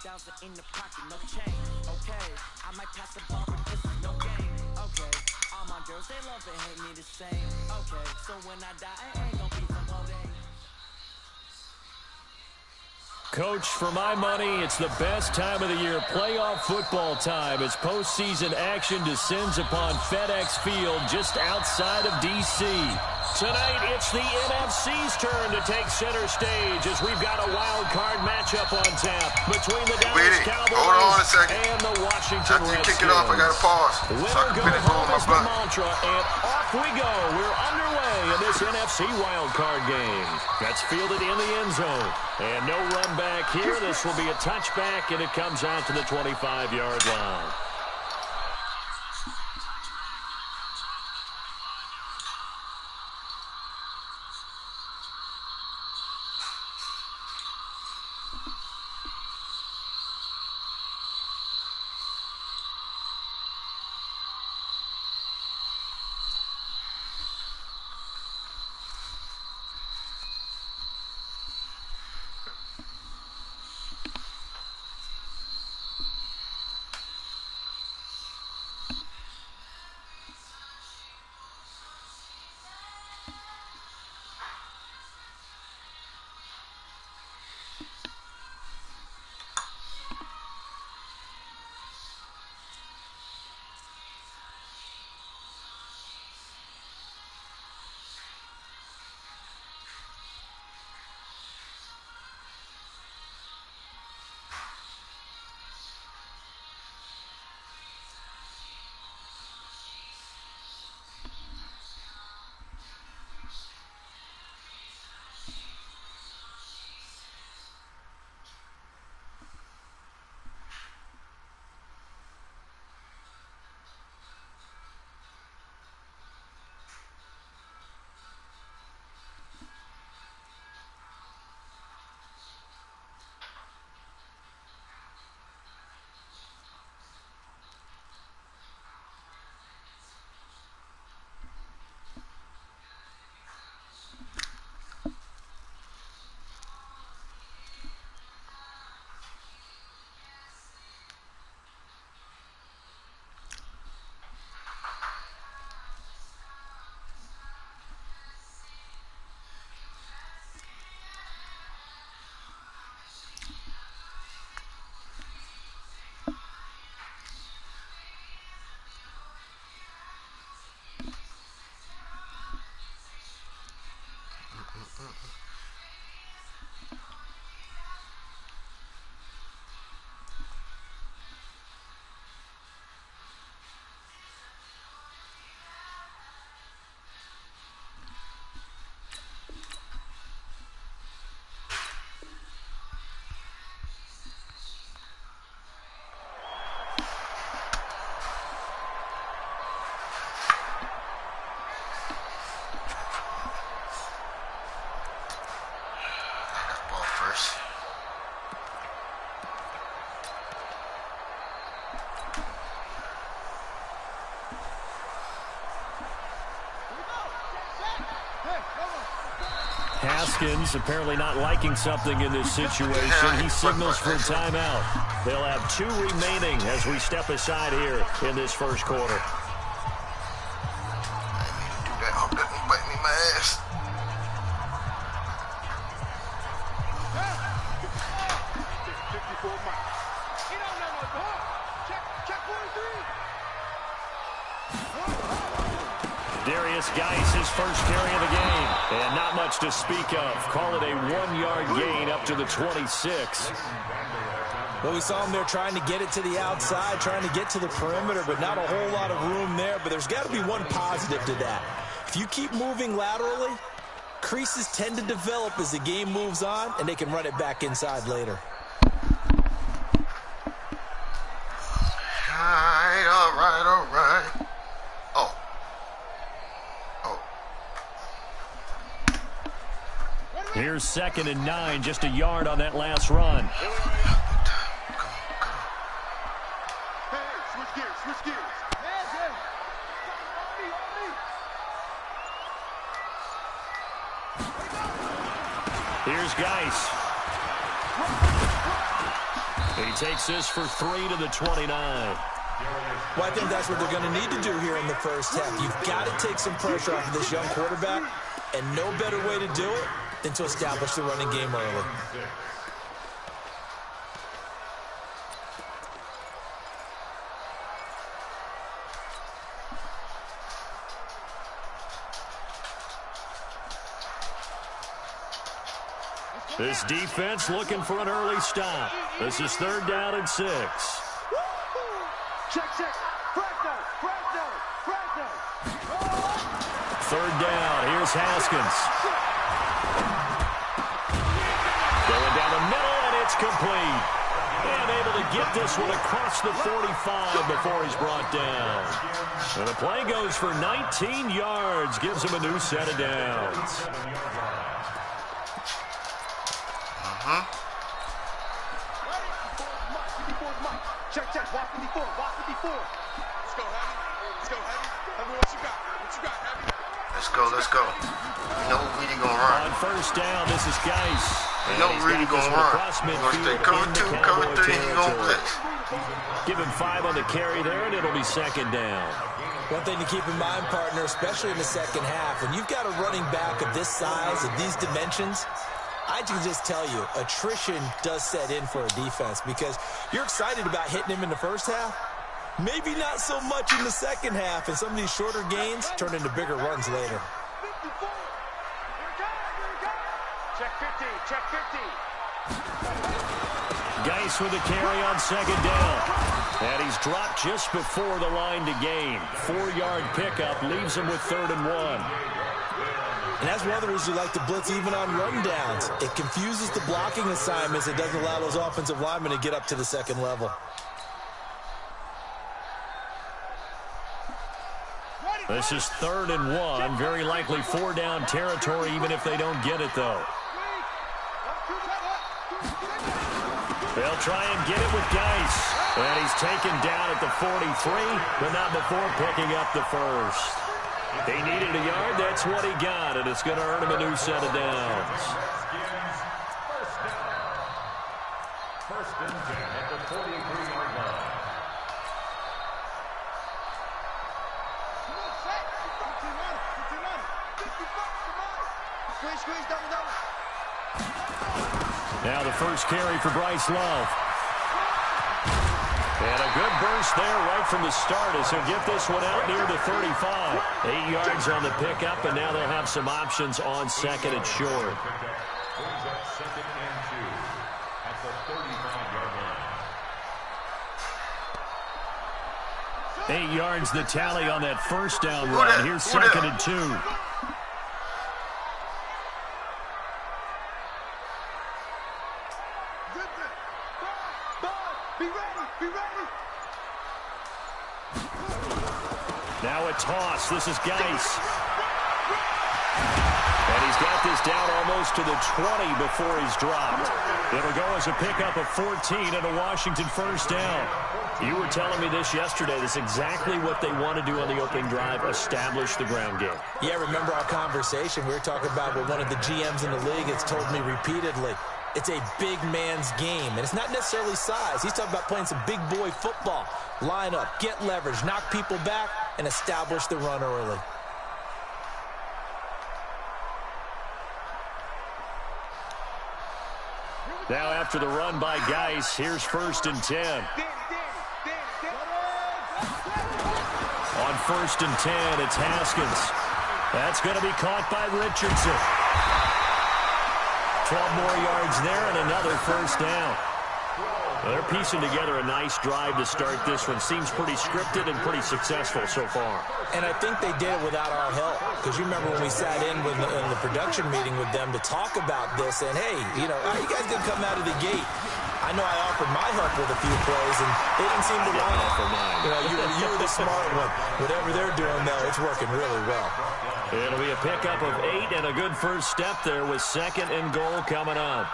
in the pocket, no change. Okay, I might pass the ball, but this is no game. Okay, all my girls, they love and hate me the same. Okay, so when I die, I ain't gonna be some old age. Coach, for my money, it's the best time of the year, playoff football time, as postseason action descends upon FedEx Field just outside of D.C. Tonight, it's the NFC's turn to take center stage as we've got a wild card matchup on tap between the Dallas Cowboys and the Washington Redskins. After you kick it off, I got to pause so I can finish rolling my blunt. Mantra, and off we go. We're underway in this NFC wild card game. That's fielded in the end zone. And no run back here. This will be a touchback, and it comes out to the 25-yard line. Haskins apparently not liking something in this situation. He signals for a timeout. They'll have 2 remaining as we step aside here in this first quarter. His first carry of the game, and not much to speak of. Call it a 1-yard gain up to the 26. Well, we saw him there trying to get it to the outside, trying to get to the perimeter, but not a whole lot of room there. But there's got to be one positive to that. If you keep moving laterally, creases tend to develop as the game moves on, and they can run it back inside later. All right. Here's 2nd and 9, just a yard on that last run. Switch gears. Here's Geis. He takes this for 3 to the 29. Well, I think that's what they're going to need to do here in the first half. You've got to take some pressure off of this young quarterback, and no better way to do it than to establish the running game early. This defense looking for an early stop. This is 3rd down and 6. Check. Third down. Here's Haskins. Going down the middle, and it's complete. And able to get this one across the 45 before he's brought down. And the play goes for 19 yards. Gives him a new set of downs. Check. Walk 54. Let's go, Heavy. Tell me what you got. Heavy? Let's go. You know who really gonna run. On first down, this is Geis. You know who really gonna run. He's gonna stay cover 2, cover 3, he's gonna blitz. Give him 5 on the carry there, and it'll be 2nd down. One thing to keep in mind, partner, especially in the second half, when you've got a running back of this size, of these dimensions, I can just tell you, attrition does set in for a defense because you're excited about hitting him in the first half. Maybe not so much in the second half, and some of these shorter gains turn into bigger runs later. Check 50. Geis with the carry on 2nd down. And he's dropped just before the line to gain. 4-yard pickup leaves him with 3rd and 1. And that's one of the reasons you like to blitz even on rundowns. It confuses the blocking assignments. It doesn't allow those offensive linemen to get up to the second level. This is 3rd and 1. Very likely 4-down territory, even if they don't get it, though. They'll try and get it with Geis. And he's taken down at the 43, but not before picking up the first. They needed a yard. That's what he got, and it's going to earn him a new set of downs. First and 10 at the 43-yard line. Now the first carry for Bryce Love. And a good burst there right from the start as he'll get this one out near the 35. 8 yards on the pickup, and now they'll have some options on 2nd and short. 8 yards the tally on that first down run. Here's 2nd and 2. Now a toss. This is Geis. And he's got this down almost to the 20 before he's dropped. It'll go as a pickup of 14 and a Washington first down. You were telling me this yesterday. This is exactly what they want to do on the opening drive, establish the ground game. Yeah, remember our conversation? We were talking about what one of the GMs in the league has told me repeatedly. It's a big man's game, and it's not necessarily size. He's talking about playing some big boy football. Line up, get leverage, knock people back, and establish the run early. Now after the run by Geis, here's 1st and 10. On 1st and 10, it's Haskins. That's going to be caught by Richardson. 12 more yards there and another first down. They're piecing together a nice drive to start this one. Seems pretty scripted and pretty successful so far. And I think they did it without our help. Because you remember when we sat in the production meeting with them to talk about this. And, hey, you know, how you guys going to come out of the gate? I know I offered my help with a few plays, and they didn't seem to want it. You know, you were the smart one. Whatever they're doing, though, it's working really well. It'll be a pickup of 8 and a good first step there with 2nd and goal coming up.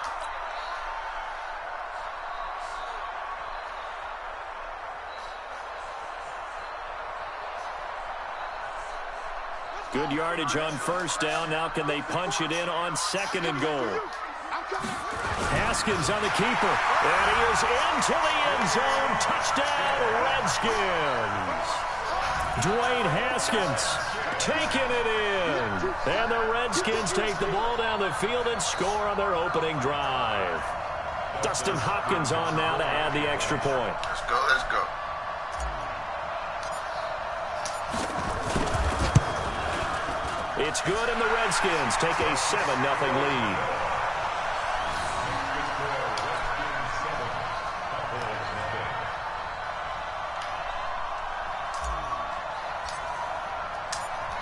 Good yardage on first down. Now can they punch it in on 2nd and goal? Haskins on the keeper. And he is into the end zone. Touchdown, Redskins. Dwayne Haskins taking it in. And the Redskins take the ball down the field and score on their opening drive. Dustin Hopkins on now to add the extra point. Let's go, let's go. It's good, and the Redskins take a 7-0 lead.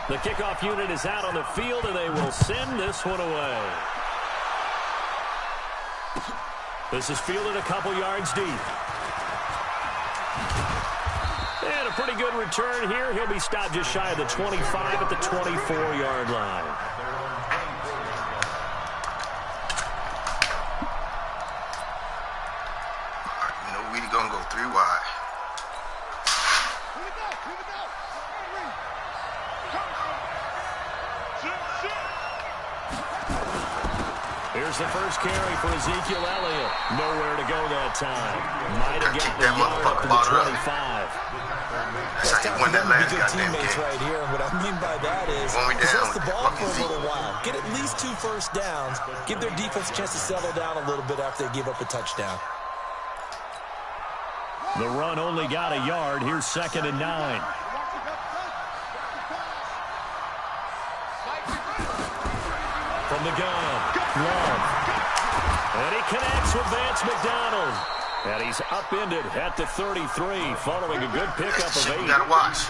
The kickoff unit is out on the field, and they will send this one away. This is fielded a couple yards deep. And a pretty good return here. He'll be stopped just shy of the 25 at the 24-yard line. You know, we're going to go 3 wide. Here's the first carry for Ezekiel Elliott. Nowhere to go that time. Might have gotten the yard up to the 25. That's how you win that last goddamn teammates game. right here, and what I mean by that is possess the ball for a little while. Get at least 2 first downs. Give their defense a chance to settle down a little bit after they give up a touchdown. The run only got a yard. Here's 2nd and 9. From the gun, Love. And he connects with Vance McDonald. And he's upended at the 33, following a good pickup of 8. You gotta watch.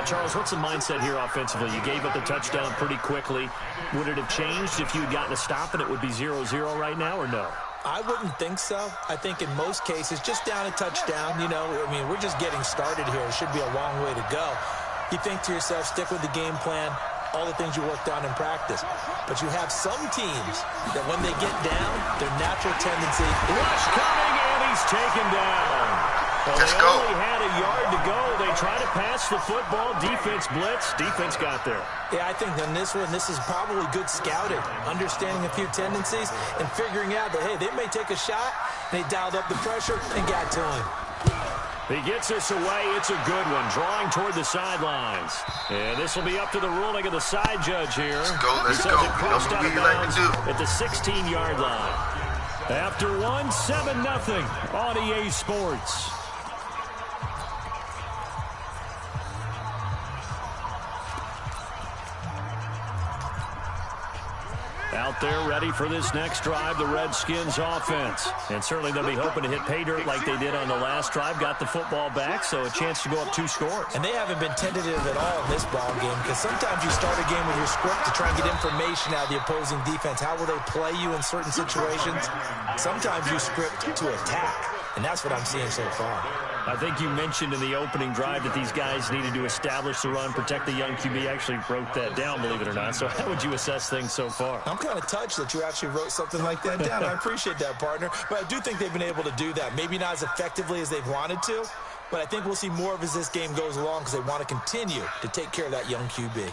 Charles, what's the mindset here offensively? You gave up the touchdown pretty quickly. Would it have changed if you had gotten a stop and it would be 0-0 right now, or no? I wouldn't think so. I think in most cases, just down a touchdown, you know, I mean, we're just getting started here. It should be a long way to go. You think to yourself, stick with the game plan, all the things you worked on in practice. But you have some teams that when they get down, their natural tendency... Rush coming, and he's taken down. Well, Just they go. only had a yard to go. They try to pass the football. Defense blitz. Defense got there. Yeah, I think on this one, this is probably good scouting, understanding a few tendencies, and figuring out that, hey, they may take a shot, and they dialed up the pressure and got to him. He gets this away. It's a good one. Drawing toward the sidelines. And this will be up to the ruling of the side judge here. Let's go. He says it crossed out of We like bounds to do. at the 16-yard line. After one, 7-0 on EA Sports. Out there ready for this next drive, the Redskins offense. And certainly they'll be hoping to hit pay dirt like they did on the last drive. Got the football back, so a chance to go up 2 scores. And they haven't been tentative at all in this ball game, because sometimes you start a game with your script to try and get information out of the opposing defense. How will they play you in certain situations? Sometimes you script to attack, and that's what I'm seeing so far. I think you mentioned in the opening drive that these guys needed to establish the run, protect the young QB. Actually wrote that down, believe it or not. So how would you assess things so far? I'm kind of touched that you actually wrote something like that down. I appreciate that, partner. But I do think they've been able to do that. Maybe not as effectively as they've wanted to, but I think we'll see more of as this game goes along because they want to continue to take care of that young QB.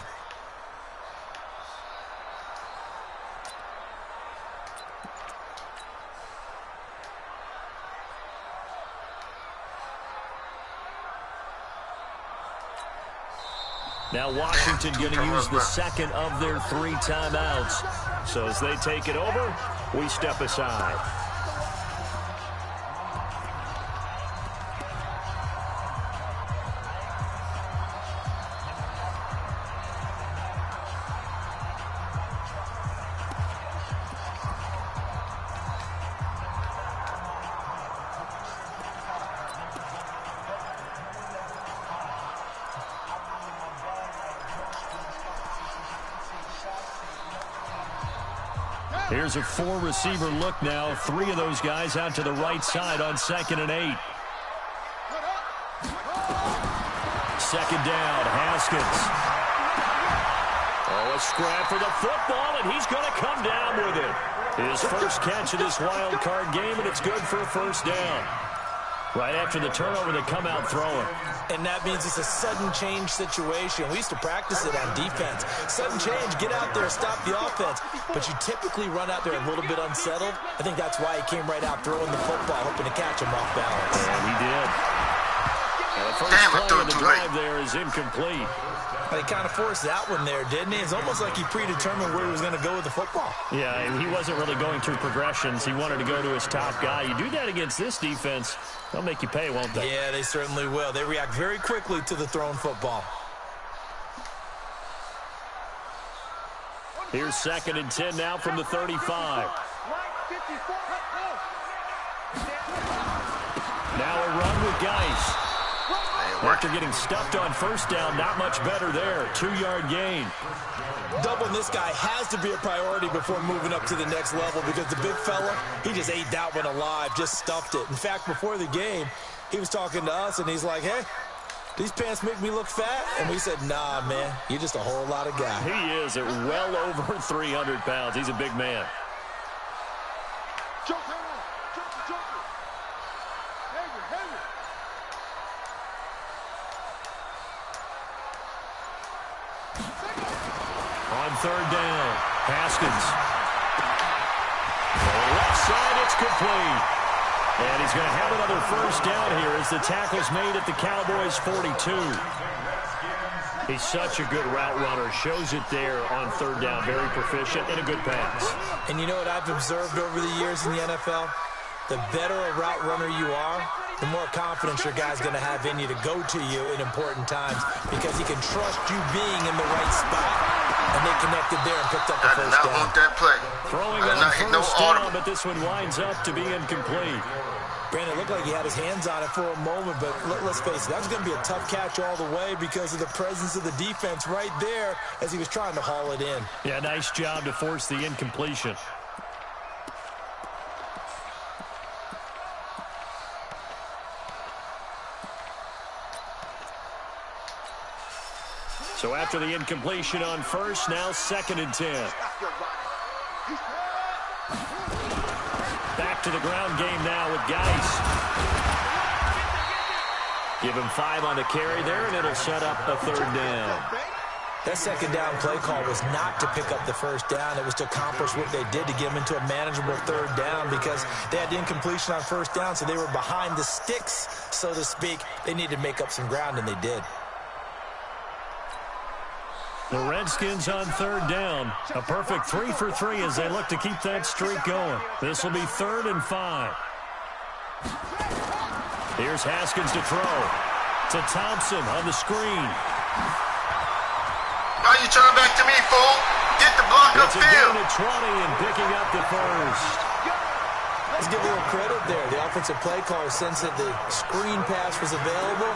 Now Washington going to use the second of their 3 timeouts. So as they take it over, we step aside. Here's a 4-receiver look now. 3 of those guys out to the right side on 2nd and 8. 2nd down, Haskins. Oh, a scrap for the football, and he's going to come down with it. His first catch of this wild card game, and it's good for a first down. Right after the turnover, they come out throwing. And that means it's a sudden change situation. We used to practice it on defense. Sudden change, get out there, stop the offense. But you typically run out there a little bit unsettled. I think that's why he came right out throwing the football, hoping to catch him off balance. And he did. And the first play of the drive there is incomplete. But he kind of forced that one there, didn't he? It's almost like he predetermined where he was going to go with the football. Yeah, he wasn't really going through progressions. He wanted to go to his top guy. You do that against this defense, they'll make you pay, won't they? Yeah, they certainly will. They react very quickly to the thrown football. Here's 2nd and 10 now from the 35. Now a run with Geis. After getting stuffed on first down, not much better there. 2-yard gain. Doubling this guy has to be a priority before moving up to the next level because the big fella, he just ate that one alive, just stuffed it. In fact, before the game, he was talking to us, and he's like, hey, these pants make me look fat? And we said, nah, man, you're just a whole lot of guy. He is at well over 300 pounds. He's a big man. On 3rd down, Haskins. Left side, it's complete. And he's going to have another first down here as the tackle's made at the Cowboys' 42. He's such a good route runner. Shows it there on 3rd down. Very proficient and a good pass. And you know what I've observed over the years in the NFL? The better a route runner you are, the more confidence your guy's going to have in you to go to you in important times because he can trust you being in the right spot. And they connected there and picked up the first down. I did not want that play. Throwing on first down, but this one winds up to be incomplete. Brandon, it looked like he had his hands on it for a moment, but let's face it, that was going to be a tough catch all the way because of the presence of the defense right there as he was trying to haul it in. Yeah, nice job to force the incompletion. So after the incompletion on first, now 2nd and 10. Back to the ground game now with Geis. Give him 5 on the carry there, and it'll set up a 3rd down. That 2nd down play call was not to pick up the first down. It was to accomplish what they did to get him into a manageable 3rd down because they had the incompletion on first down, so they were behind the sticks, so to speak. They needed to make up some ground, and they did. The Redskins on 3rd down. A perfect 3 for 3 as they look to keep that streak going. This will be 3rd and 5. Here's Haskins to throw. To Thompson on the screen. Why you turn back to me, fool? Get the block It's a upfield. gain of 20 and picking up the first. Let's give a little credit there. The offensive play caller sensed that the screen pass was available.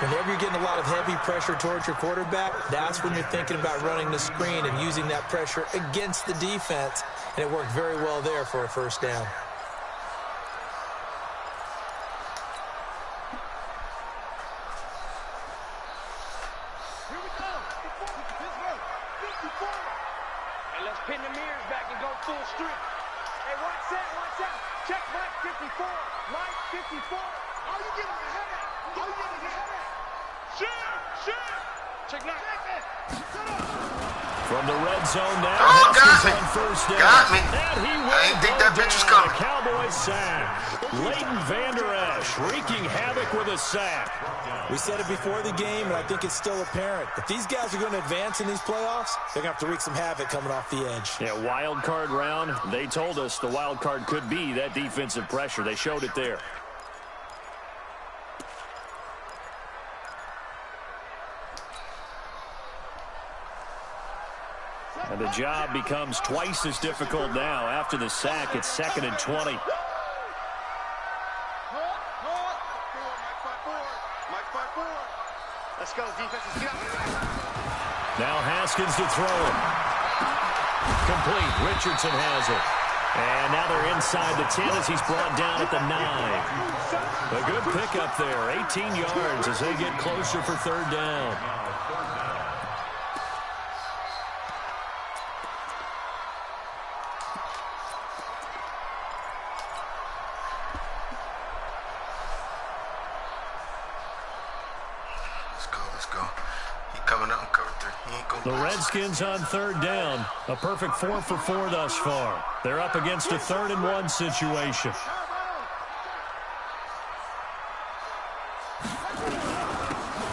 Whenever you're getting a lot of heavy pressure towards your quarterback, that's when you're thinking about running the screen and using that pressure against the defense. And it worked very well there for a first down. Here we go. Hey, let's pin the mirrors back and go full streak. Hey, watch that, watch that. Check Mike 54. Mike 54. All you getting is a headache. All you getting is a headache. Shoot! Check that. From the red zone now, Oh, Haskins got me. on first down. Got me. And he will I didn't think go that bitch was down. coming. Cowboys sack. Leighton Vander Esch wreaking havoc with a sack. We said it before the game, and I think it's still apparent. If these guys are going to advance in these playoffs, they're going to have to wreak some havoc coming off the edge. Yeah, wild card round. They told us the wild card could be that defensive pressure. They showed it there. And the job becomes twice as difficult now. After the sack, it's 2nd and 20. Let's go, defense. Now Haskins to throw it. Complete. Richardson has it. And now they're inside the 10 as he's brought down at the 9. A good pickup there. 18 yards as they get closer for 3rd down. Let's go. He coming up in cover 3. He ain't gonna The Redskins on third down. A perfect 4 for 4 thus far. They're up against a 3rd and 1 situation.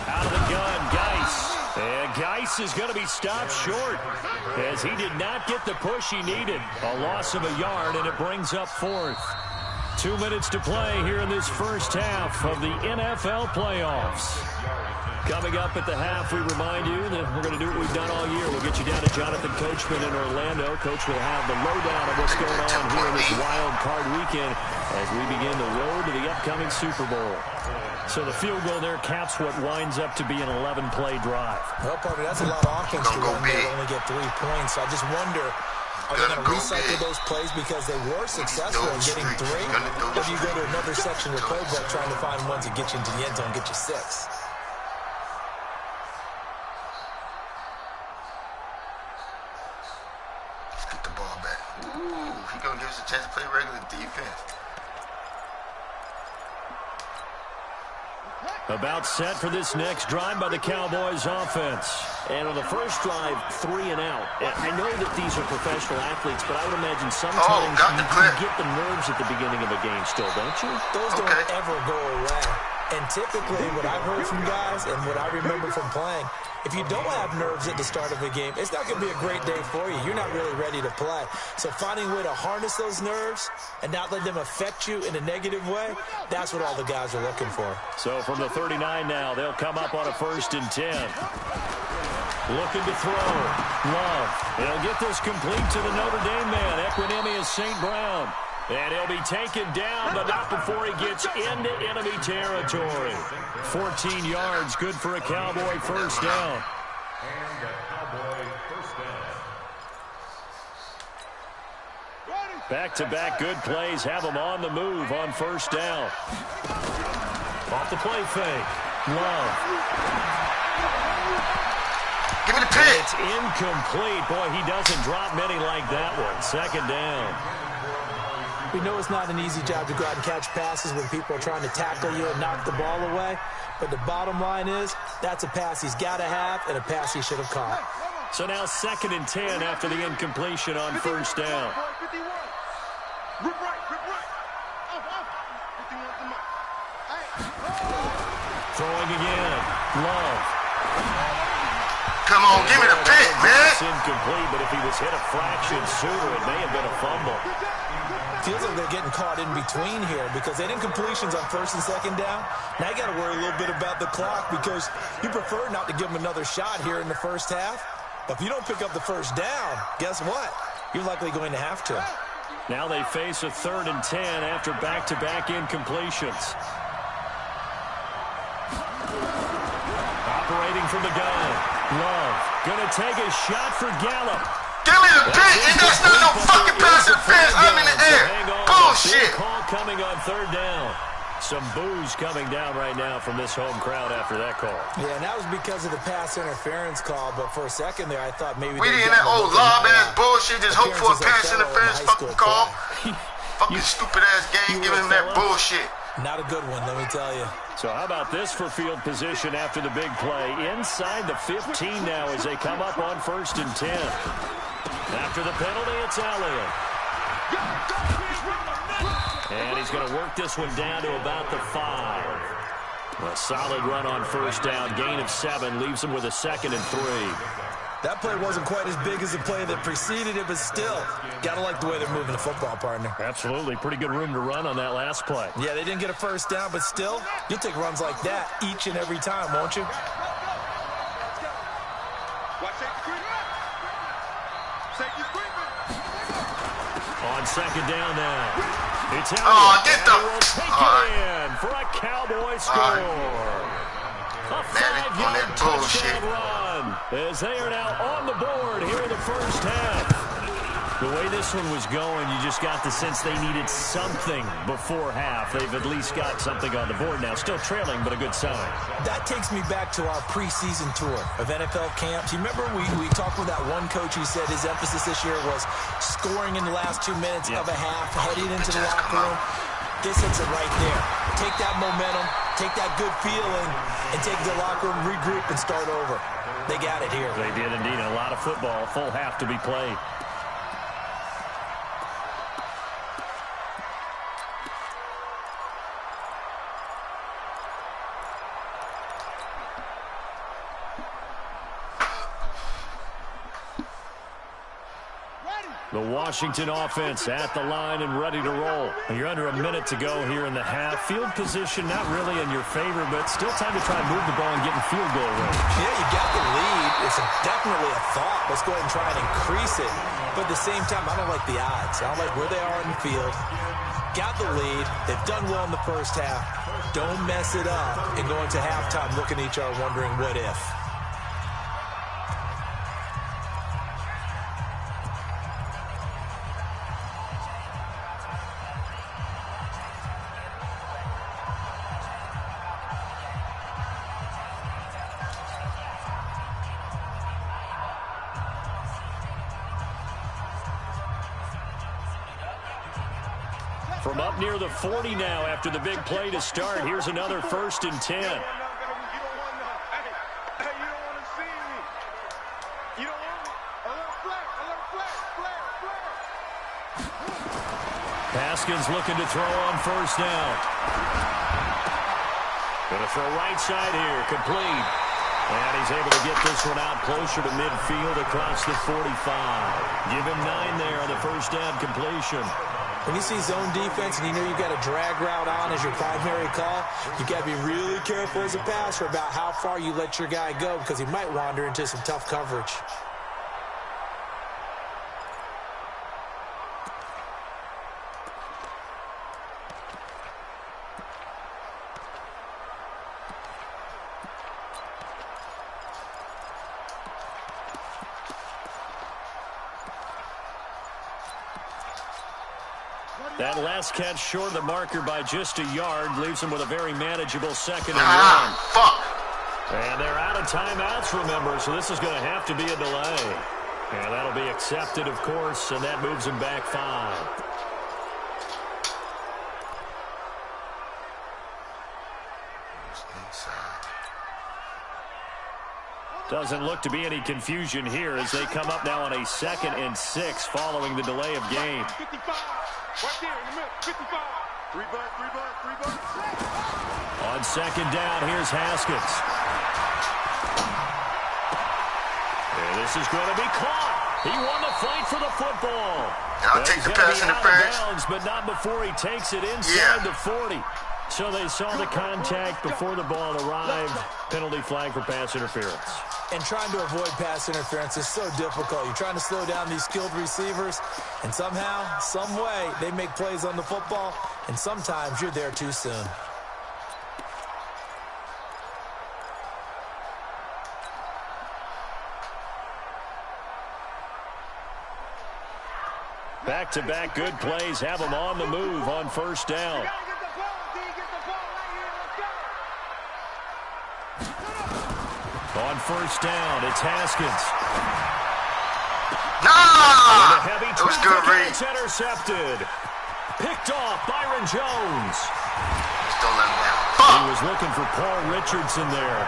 Out of the gun, Geis. And Geis is going to be stopped short as he did not get the push he needed. A loss of a yard, and it brings up 4th. 2 minutes to play here in this first half of the NFL playoffs. Coming up at the half, we remind you that we're going to do what we've done all year. We'll get you down to Jonathan Coachman in Orlando. Coach will have the lowdown of what's going on here in this wild card weekend as we begin the road to the upcoming Super Bowl. So the field goal there caps what winds up to be an 11-play drive. Well, partner, that's a lot of offense to run there to only get 3 points. So I just wonder, are they going to recycle those plays because they were successful in getting 3? Or do you go to another section of the playbook trying to find ones that get you into the end zone and get you 6? get the ball back. Ooh, he gonna give us a chance to play regular defense. About set for this next drive by the Cowboys offense. And on the first drive, 3 and out. I know that these are professional athletes, but I would imagine sometimes you get the nerves at the beginning of a game still, don't you? Those don't ever go away. And typically what I've heard from guys and what I remember from playing, if you don't have nerves at the start of a game, it's not going to be a great day for you. You're not really ready to play. So finding a way to harness those nerves and not let them affect you in a negative way, that's what all the guys are looking for. So from the 39 now, they'll come up on a 1st and 10. Looking to throw. Love. They'll get this complete to the Notre Dame man, Equinemius St. Brown. And he'll be taken down, but not before he gets into enemy territory. 14 yards, good for a Cowboy first down. And a Cowboy first down. Back-to-back good plays have them on the move on first down. Off the play fake. Love. Give me the pick. It's incomplete. Boy, he doesn't drop many like that one. 2nd down. We know it's not an easy job to go out and catch passes when people are trying to tackle you and knock the ball away. But the bottom line is, that's a pass he's got to have and a pass he should have caught. So now 2nd and 10 after the incompletion on first down. Throwing again. Love. Come on, give me the pick, man. It's incomplete, but if he was hit a fraction sooner, it may have been a fumble. Feels like they're getting caught in between here because they didn't completions on 1st and 2nd down. Now you got to worry a little bit about the clock because you prefer not to give them another shot here in the first half. But if you don't pick up the first down, guess what? You're likely going to have to. Now they face a 3rd and 10 after back-to-back incompletions. Operating from the gun. Love. Gonna take a shot for Gallup. Give me the pick, and that's not no fucking pass interference. I'm in the air. Bullshit. Call coming on 3rd down. Some boos coming down right now from this home crowd after that call. Yeah, and that was because of the pass interference call, but for a second there, I thought maybe we didn't that old lob-ass bullshit, just hope for a pass interference fucking call. Fucking stupid-ass game, giving him that bullshit. Not a good one, let me tell you. So how about this for field position after the big play? Inside the 15 now as they come up on 1st and 10. After the penalty, it's Elliott. And he's going to work this one down to about the 5. A solid run on first down. Gain of 7 leaves him with a 2nd and 3. That play wasn't quite as big as the play that preceded it, but still, got to like the way they're moving the football, partner. Absolutely. Pretty good room to run on that last play. Yeah, they didn't get a first down, but still, you'll take runs like that each and every time, won't you? On 2nd down now. It's out. Oh, get the... Take it in for a Cowboy score. A 5-yard touchdown run as they are now on the board here in the first half. The way this one was going, you just got the sense they needed something before half. They've at least got something on the board now. Still trailing, but a good sign. That takes me back to our preseason tour of NFL camps. You remember we talked with that one coach who said his emphasis this year was scoring in the last 2 minutes of a half, heading into the locker room. This hits it right there. Take that momentum, take that good feeling, and take the locker room, regroup, and start over. They got it here. They did indeed. A lot of football, full half to be played. The Washington offense at the line and ready to roll. You're under a minute to go here in the half. Field position not really in your favor, but still time to try and move the ball and get in field goal range. Yeah, you got the lead. It's definitely a thought. Let's go ahead and try and increase it. But at the same time, I don't like the odds. I don't like where they are in the field. Got the lead. They've done well in the first half. Don't mess it up and go into halftime looking at each other wondering what if. From up near the 40 now after the big play to start. Here's another 1st and 10. Haskins looking to throw on 1st down. Going to throw right side here, complete. And he's able to get this one out closer to midfield across the 45. Give him 9 there on the 1st down completion. When you see zone defense and you know you've got a drag route on as your primary call, you've got to be really careful as a passer about how far you let your guy go because he might wander into some tough coverage. That last catch short of the marker by just a yard leaves him with a very manageable 2nd and 1. Fuck. And they're out of timeouts, remember, so this is going to have to be a delay. And that'll be accepted, of course, and that moves him back 5. Doesn't look to be any confusion here as they come up now on a 2nd and 6 following the delay of game. 55. Right there in the middle. 55. 3 bucks. On 2nd down, here's Haskins. And this is going to be caught. He won the fight for the football. I'll take the pass interference. Bounds, but not before he takes it inside the 40. So they saw the contact before the ball arrived. Penalty flag for pass interference. And trying to avoid pass interference is so difficult. You're trying to slow down these skilled receivers, and somehow, some way, they make plays on the football, and sometimes you're there too soon. Back-to-back good plays have them on the move on 1st down. On 1st down, it's Haskins. Nah! Heavy That was good read. It's intercepted. Picked off Byron Jones. Just don't let him down. He Fuck! was looking for Paul Richardson there.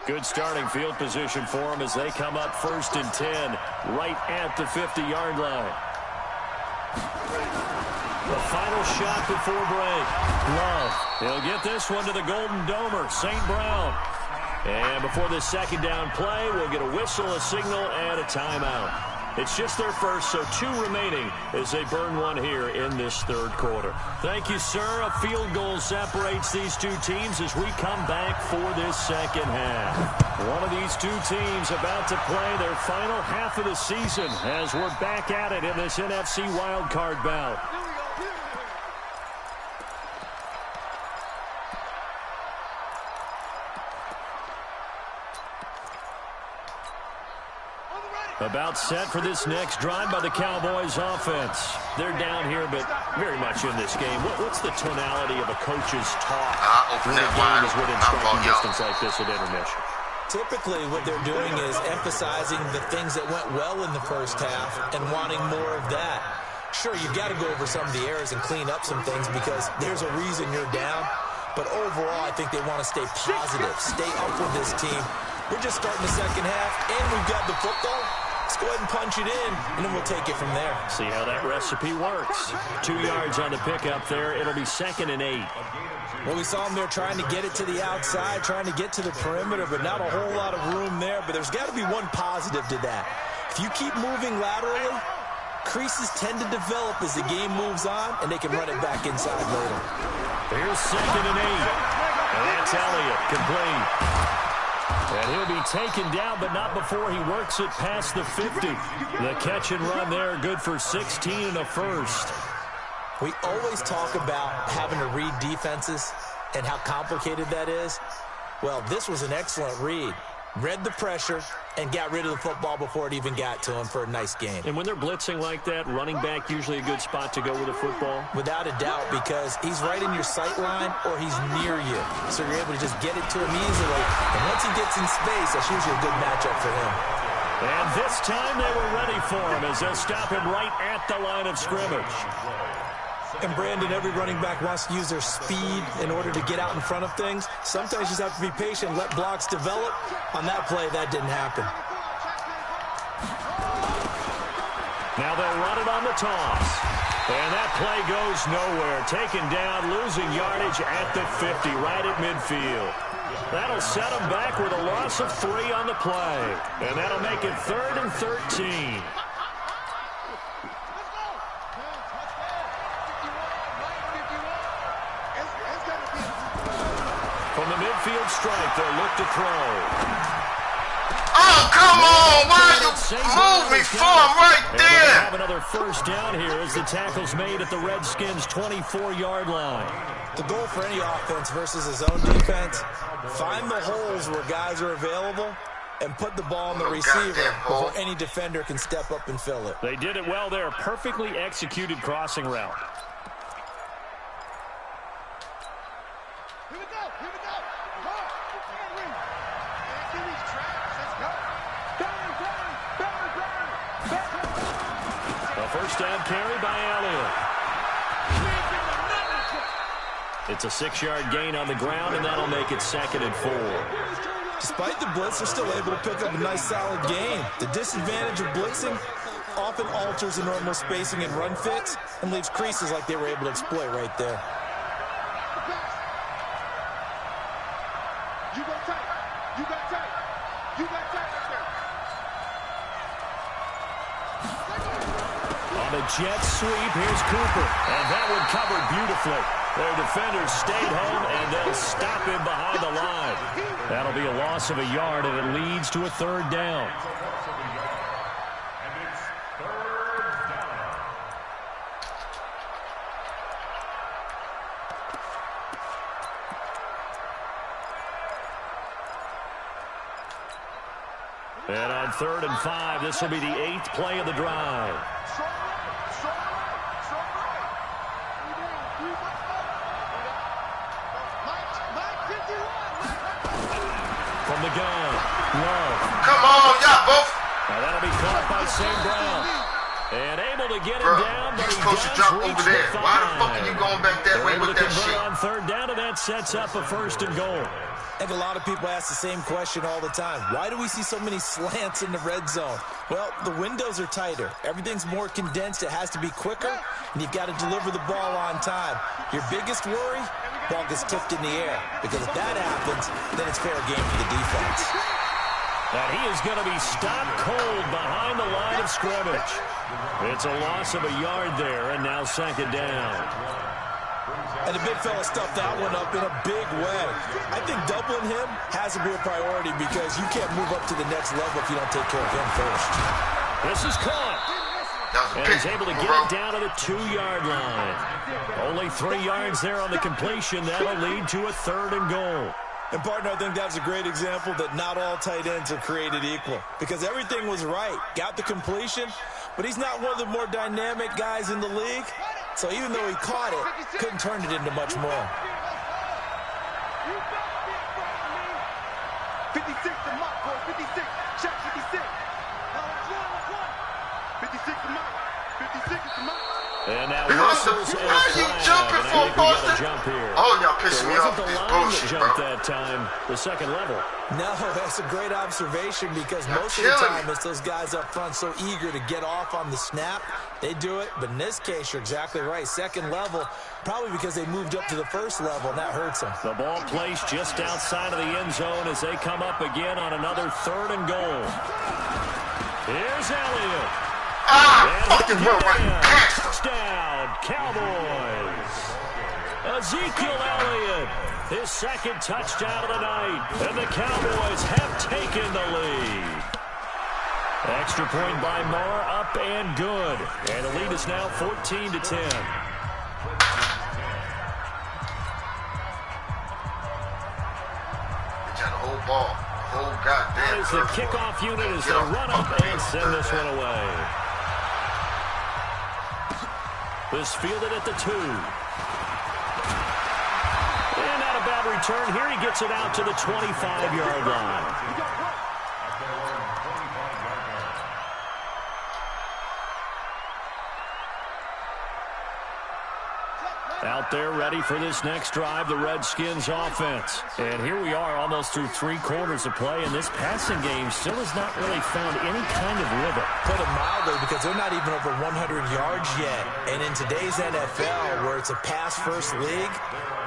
Good starting field position for them as they come up 1st and 10, right at the 50-yard line. The final shot before break. Love. He'll get this one to the Golden Domer, St. Brown. And before this 2nd down play, we'll get a whistle, a signal, and a timeout. It's just their first, so 2 remaining as they burn one here in this 3rd quarter. Thank you, sir. A field goal separates these 2 teams as we come back for this 2nd half. One of these 2 teams about to play their final half of the season as we're back at it in this NFC wildcard bout. On the ready. About set for this next drive by the Cowboys offense. They're down here, but very much in this game. What's the tonality of a coach's talk when the game is within striking distance like this at intermission? Typically, what they're doing is emphasizing the things that went well in the first half and wanting more of that. Sure, you've got to go over some of the errors and clean up some things because there's a reason you're down. But overall, I think they want to stay positive, stay up with this team. We're just starting the second half, and we've got the football. Let's go ahead and punch it in, and then we'll take it from there. See how that recipe works. 2 yards on the pickup there. It'll be 2nd and 8. Well, we saw them there trying to get it to the outside, trying to get to the perimeter, but not a whole lot of room there. But there's got to be one positive to that. If you keep moving laterally, creases tend to develop as the game moves on, and they can run it back inside later. Here's 2nd and 8. And that's Elliott, complete. And he'll be taken down, but not before he works it past the 50. The catch and run there, good for 16 and a first. We always talk about having to read defenses and how complicated that is. Well, this was an excellent read. Read the pressure and got rid of the football before it even got to him for a nice gain. And when they're blitzing like that, running back usually a good spot to go with the football? Without a doubt, because he's right in your sight line or he's near you. So you're able to just get it to him easily. And once he gets in space, that's usually a good matchup for him. And this time they were ready for him as they'll stop him right at the line of scrimmage. And Brandon, every running back wants to use their speed in order to get out in front of things. Sometimes you just have to be patient and let blocks develop. On that play, that didn't happen. Now they'll run it on the toss. And that play goes nowhere. Taken down, losing yardage at the 50, right at midfield. That'll set them back with a loss of 3 on the play. And that'll make it 3rd and 13. From the midfield stripe, they'll look to throw. Oh, come on! Why you move me for? I'm right and there! Have another first down here as the tackle's made at the Redskins' 24-yard line. The goal for any offense versus his own defense, find the holes where guys are available and put the ball on the receiver before any defender can step up and fill it. They did it well there. Perfectly executed crossing route. First down carry by Elliott. It's a 6-yard gain on the ground, and that'll make it 2nd and 4. Despite the blitz, they're still able to pick up a nice, solid gain. The disadvantage of blitzing often alters the normal spacing and run fits and leaves creases like they were able to exploit right there. You got tight. You got tight. You got tight right there. On a jet sweep, here's Cooper. And that one covered beautifully. Their defenders stayed home, and they'll stop him behind the line. That'll be a loss of a yard, and it leads to a 3rd down. And on 3rd and 5, this will be the 8th play of the drive. From the gun, Love. Come on, y'all both. Now that'll be caught by St. Brown. And able to get him Bro, down, but you're he supposed to does drop reach over there. the 5. Why the fuck are you going back that way with that shit? On 3rd down, and that sets up a 1st and goal. I think a lot of people ask the same question all the time. Why do we see so many slants in the red zone? Well, the windows are tighter. Everything's more condensed. It has to be quicker, and you've got to deliver the ball on time. Your biggest worry, ball gets tipped in the air. Because if that happens, then it's fair game for the defense. And he is going to be stopped cold behind the line of scrimmage. It's a loss of a yard there, and now 2nd down. And the big fella stuffed that one up in a big way. I think doubling him has to be a priority because you can't move up to the next level if you don't take care of him first. This is caught. And he's able to get it down to the 2-yard line. Only 3 yards there on the completion. That'll lead to a 3rd and goal. And, partner, I think that's a great example that not all tight ends are created equal because everything was right. Got the completion, but he's not one of the more dynamic guys in the league. So even though he caught it, couldn't turn it into much more. 56 to Mike, boy. 56. Shot 56. 56 to Mike. 56 to Mike. And now whistles and a flag. Why are you jumping for, Boston? Jump here. Oh, y'all pissing me off with this bullshit, bro. That time, the second level. No, that's a great observation because most of the time it's those guys up front so eager to get off on the snap. They do it, but in this case, you're exactly right. Second level, probably because they moved up to the first level, and that hurts them. The ball placed just outside of the end zone as they come up again on another 3rd and goal. Here's Elliott. Fucking run right past us. Touchdown, Cowboys. Ezekiel Elliott, his second touchdown of the night, and the Cowboys have taken the lead. Extra point by Marr, up and good. And the lead is now 14-10. We got the whole ball. The whole goddamn As the kickoff unit as they run up and send this one away. This fielded at the 2. And not a bad return. Here he gets it out to the 25-yard line. Out there ready for this next drive, the Redskins offense. And here we are almost through 3 quarters of play, and this passing game still has not really found any kind of rhythm. Put it mildly, because they're not even over 100 yards yet. And in today's NFL, where it's a pass-first league,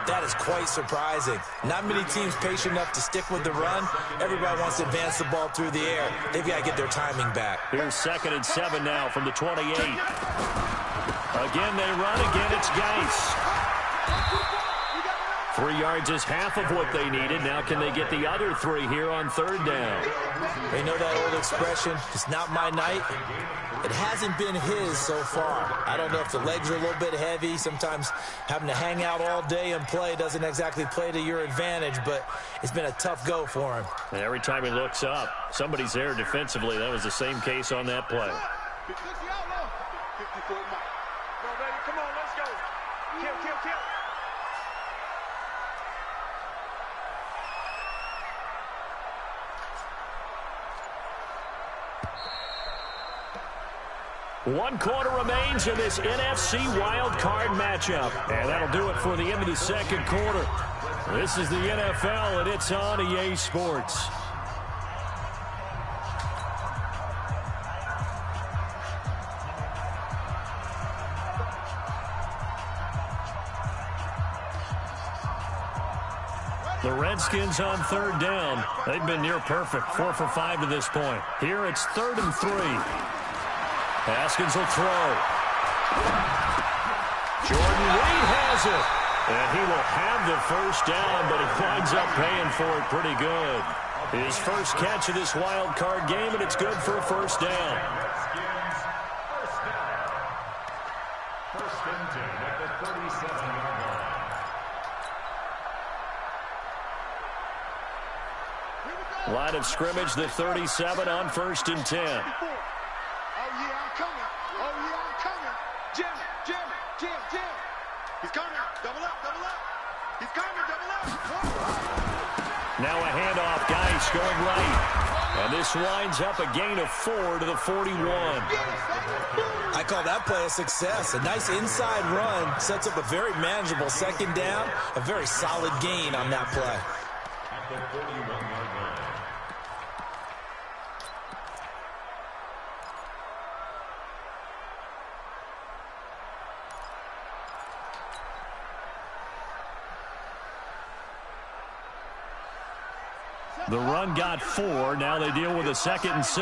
that is quite surprising. Not many teams patient enough to stick with the run. Everybody wants to advance the ball through the air. They've got to get their timing back. Here's 2nd and 7 now from the 28. Again, they run. Again, it's Geis. 3 yards is half of what they needed. Now can they get the other 3 here on 3rd down? They know that old expression, it's not my night. It hasn't been his so far. I don't know if the legs are a little bit heavy. Sometimes having to hang out all day and play doesn't exactly play to your advantage, but it's been a tough go for him. And every time he looks up, somebody's there defensively. That was the same case on that play. 54 Mike. Go, baby. Come on, let's go. Kill, kill, kill. One quarter remains in this NFC wild card matchup. And that'll do it for the end of the second quarter. This is the NFL, and it's on EA Sports. The Redskins on 3rd down. They've been near perfect, 4 for 5 to this point. Here it's 3rd and 3. Haskins will throw. Jordan Reed has it. And he will have the first down, but he winds up paying for it pretty good. His first catch of this wild card game, and it's good for a first down. First and 10 at the 37-yard line. Line of scrimmage, the 37 on 1st and 10. Oh, yeah, I'm coming. Oh, yeah, I'm coming. Jim, Jim, Jim, Jim. He's coming. Double up, double up. He's coming, double up. Now a handoff, Geis going right. And this winds up a gain of 4 to the 41. I call that play a success. A nice inside run sets up a very manageable 2nd down. A very solid gain on that play. At the 41-yard line. The run got 4. Now they deal with a 2nd and 6.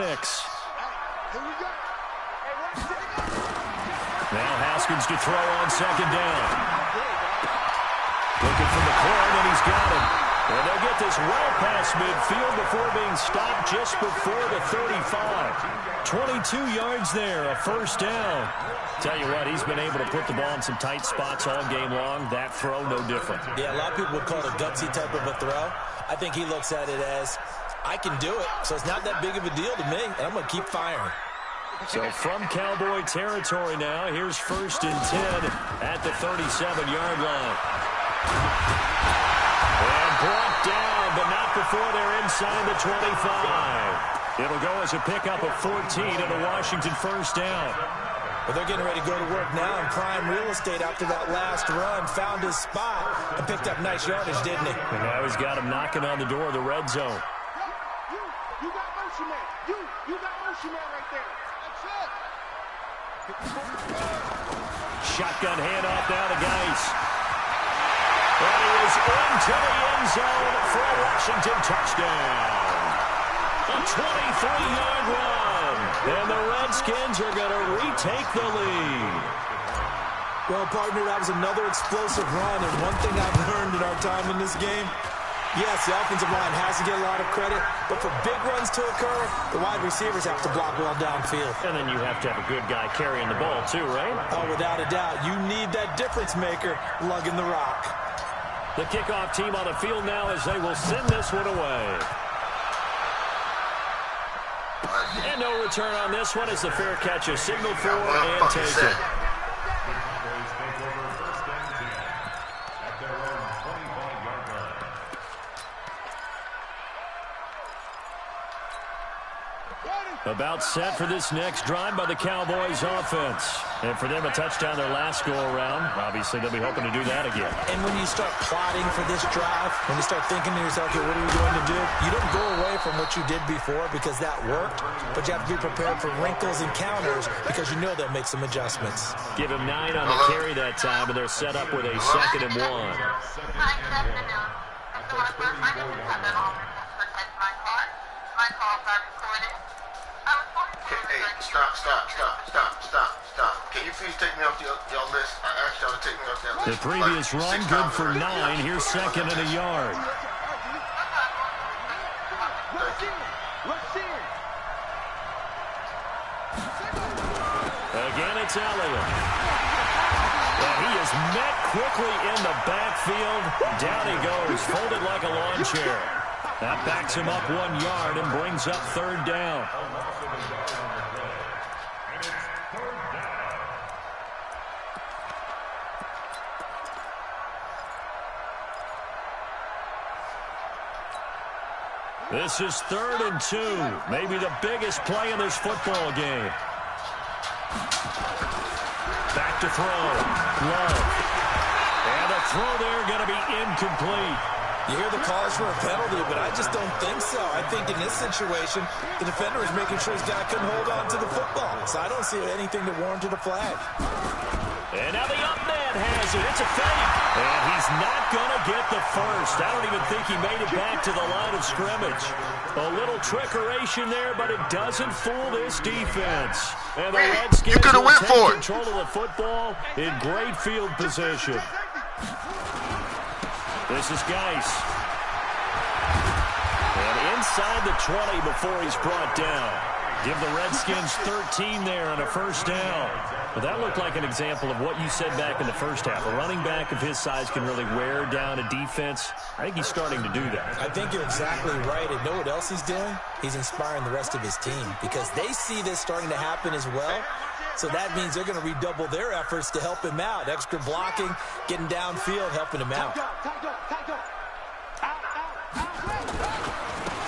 Now Haskins to throw on 2nd down. Looking for the corner, and he's got it. And they'll get this well past midfield before being stopped just before the 35. 22 yards there, a first down. Tell you what, he's been able to put the ball in some tight spots all game long. That throw, no different. Yeah, a lot of people would call it a gutsy type of a throw. I think he looks at it as, I can do it, so it's not that big of a deal to me, and I'm going to keep firing. So from Cowboy territory now, here's 1st and 10 at the 37-yard line. And brought down, but not before they're inside the 25. It'll go as a pickup of 14 and a Washington first down. Well, they're getting ready to go to work now in prime real estate after that last run. Found his spot and picked up nice yardage, didn't he? And now he's got him knocking on the door of the red zone. You got motion man. You got motion man right there. Shotgun handoff now to Geis. And he is into the end zone for a Washington touchdown. A 23-yard run. And the Redskins are going to retake the lead. Well, partner, that was another explosive run. And one thing I've learned in our time in this game, yes, the offensive line has to get a lot of credit, but for big runs to occur, the wide receivers have to block well downfield. And then you have to have a good guy carrying the ball too, right? Oh, without a doubt. You need that difference maker lugging the rock. The kickoff team on the field now as they will send this one away. And no return on this one as the fair catch is signaled for and taken. About set for this next drive by the Cowboys offense. And for them, a touchdown their last go-around. Obviously, they'll be hoping to do that again. And when you start plotting for this drive, when you start thinking to yourself, okay, what are we going to do? You don't go away from what you did before because that worked, but you have to be prepared for wrinkles and counters because you know they'll make some adjustments. Give him 9 on the carry that time, and they're set up with a 2nd and 1. Stop. Can you please take me off your list? I asked y'all to take me off that list. The previous run, good for 9. Here's 2nd and a yard. Again, it's Elliott. And he is met quickly in the backfield. Down he goes, folded like a lawn chair. That backs him up 1 yard and brings up 3rd down. This is 3rd and 2. Maybe the biggest play in this football game. Back to throw. Love. And a throw there going to be incomplete. You hear the calls for a penalty, but I just don't think so. I think in this situation, the defender is making sure his guy couldn't hold on to the football. So I don't see anything that warranted a flag. And now the up man has it. It's a fake. And he's not going to get the first. I don't even think he made it back to the line of scrimmage. A little trickeration there, but it doesn't fool this defense. And the Redskins will take control of the football in great field position. This is Geis. And inside the 20 before he's brought down. Give the Redskins 13 there on a first down. But that looked like an example of what you said back in the first half. A running back of his size can really wear down a defense. I think he's starting to do that. I think you're exactly right. And know what else he's doing? He's inspiring the rest of his team because they see this starting to happen as well. So that means they're going to redouble their efforts to help him out. Extra blocking, getting downfield, helping him out.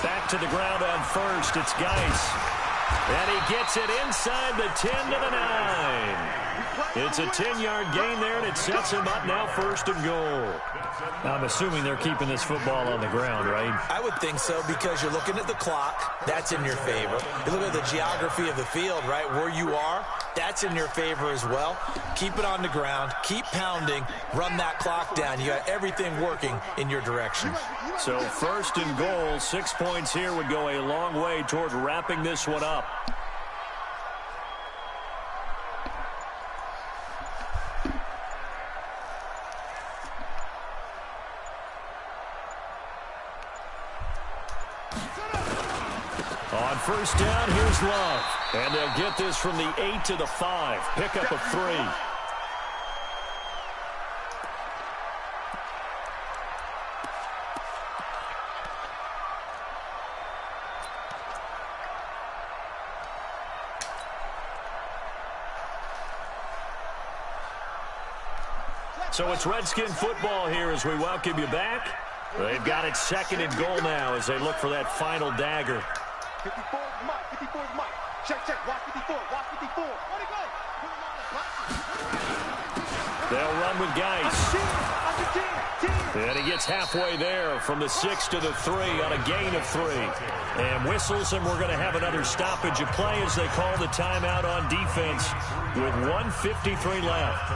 Back to the ground on first. It's Geis. And he gets it inside the 10 to the 9. It's a 10-yard gain there, and it sets him up now 1st and goal. I'm assuming they're keeping this football on the ground, right? I would think so because you're looking at the clock. That's in your favor. You look at the geography of the field, right, where you are. That's in your favor as well. Keep it on the ground. Keep pounding. Run that clock down. You got everything working in your direction. So 1st and goal, 6 points here would go a long way toward wrapping this one up. On first down, here's Love. And they'll get this from the 8 to the 5. Pickup of 3. So it's Redskin football here as we welcome you back. They've got it 2nd and goal now as they look for that final dagger. 54 is Mike. 54 is Mike. Check, check. Watch 54. Watch 54. Where'd he go? They'll run with Geis. And he gets halfway there from the 6 to the 3 on a gain of 3. And whistles, and we're going to have another stoppage of play as they call the timeout on defense with 1:53 left.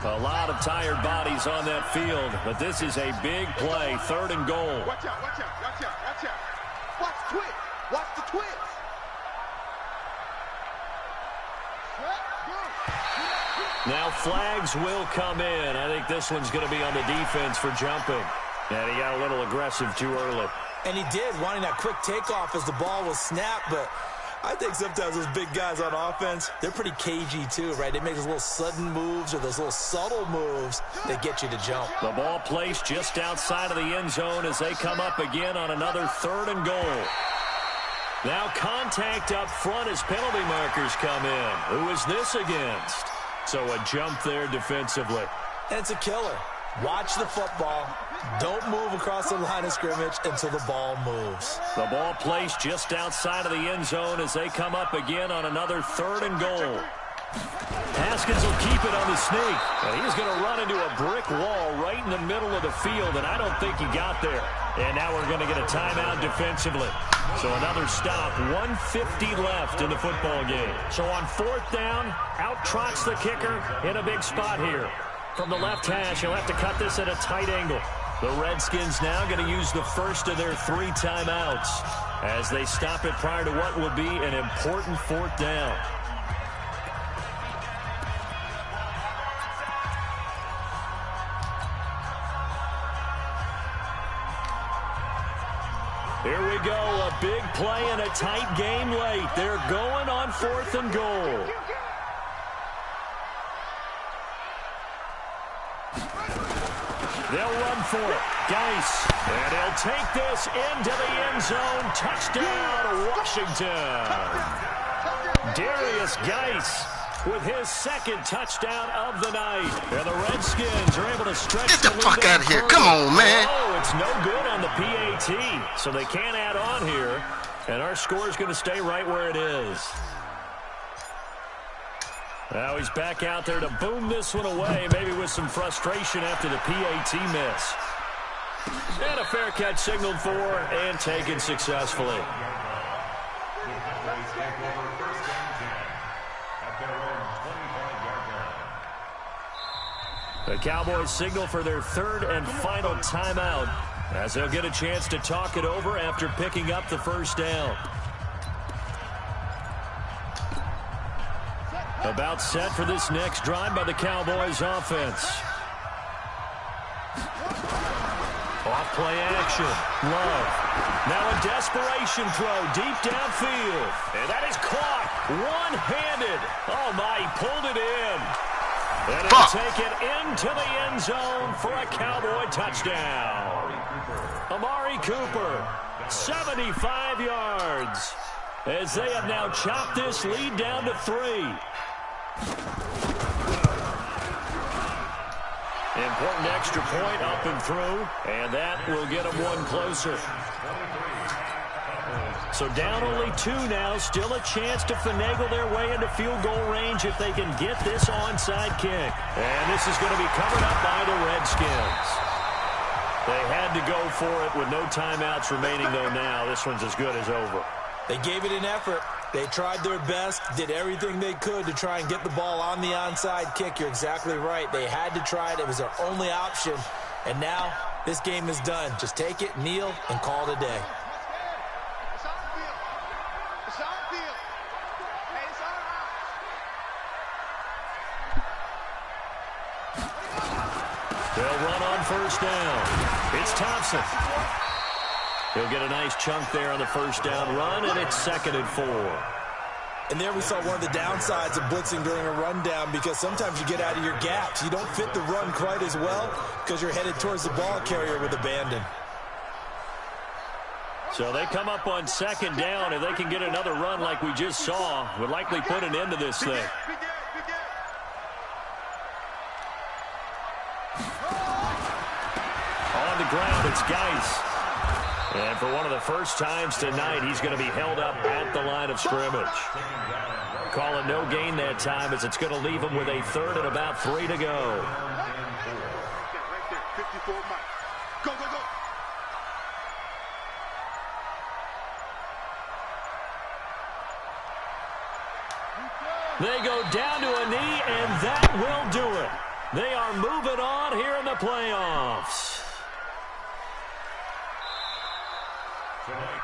A lot of tired bodies on that field, but this is a big play, 3rd and goal. Watch out, watch out, watch out, watch out. Watch twitch. Watch the twitch. Now flags will come in. I think this one's going to be on the defense for jumping. And he got a little aggressive too early. And he did, wanting that quick takeoff as the ball was snapped, but I think sometimes those big guys on offense, they're pretty cagey too, right? They make those little sudden moves or those little subtle moves that get you to jump. The ball placed just outside of the end zone as they come up again on another 3rd and goal. Now contact up front as penalty markers come in. Who is this against? So a jump there defensively. And it's a killer. Watch the football. Don't move across the line of scrimmage until the ball moves. The ball placed just outside of the end zone as they come up again on another 3rd and goal. Haskins will keep it on the sneak. And he's going to run into a brick wall right in the middle of the field, and I don't think he got there. And now we're going to get a timeout defensively. So another stop, 1:50 left in the football game. So on 4th down, out trots the kicker in a big spot here. From the left hash, he'll have to cut this at a tight angle. The Redskins now going to use the first of their 3 timeouts as they stop it prior to what will be an important 4th down. Here we go, a big play and a tight game late. They're going on 4th and goal. They'll run for it. Geis. And he'll take this into the end zone. Touchdown, Washington. Darius Geis with his 2nd touchdown of the night. And the Redskins are able to stretch Get the fuck out of here. Come on, man. Oh, it's no good on the PAT. So they can't add on here. And our score is going to stay right where it is. Now he's back out there to boom this one away, maybe with some frustration after the PAT miss. And a fair catch signaled for and taken successfully. The Cowboys signal for their 3rd and final timeout as they'll get a chance to talk it over after picking up the 1st down. About set for this next drive by the Cowboys offense. Off play action. Love. Now a desperation throw deep downfield. And that is caught one-handed. Oh my, he pulled it in. And he'll take it into the end zone for a Cowboy touchdown. Amari Cooper, 75 yards. As they have now chopped this lead down to 3. Important extra point up and through, and that will get them one closer. So down only 2 now, still a chance to finagle their way into field goal range if they can get this onside kick. And this is going to be covered up by the Redskins. They had to go for it with no timeouts remaining, though now. This one's as good as over. They gave it an effort. They tried their best, did everything they could to try and get the ball on the onside kick. You're exactly right. They had to try it. It was their only option. And now this game is done. Just take it, kneel, and call it a day. They'll run on 1st down. It's Thompson. He'll get a nice chunk there on the 1st down run, and it's 2nd and 4. And there we saw one of the downsides of blitzing during a rundown, because sometimes you get out of your gaps. You don't fit the run quite as well because you're headed towards the ball carrier with abandon. So they come up on second down. If they can get another run like we just saw, would likely put an end to this thing. On the ground, it's Geis. And for one of the first times tonight, he's going to be held up at the line of scrimmage. Call it no gain that time, as it's going to leave him with a third and about 3 to go. Right there, 54 Mike. Go, go, go. They go down to a knee, and that will do it. They are moving on here in the playoffs. Tonight,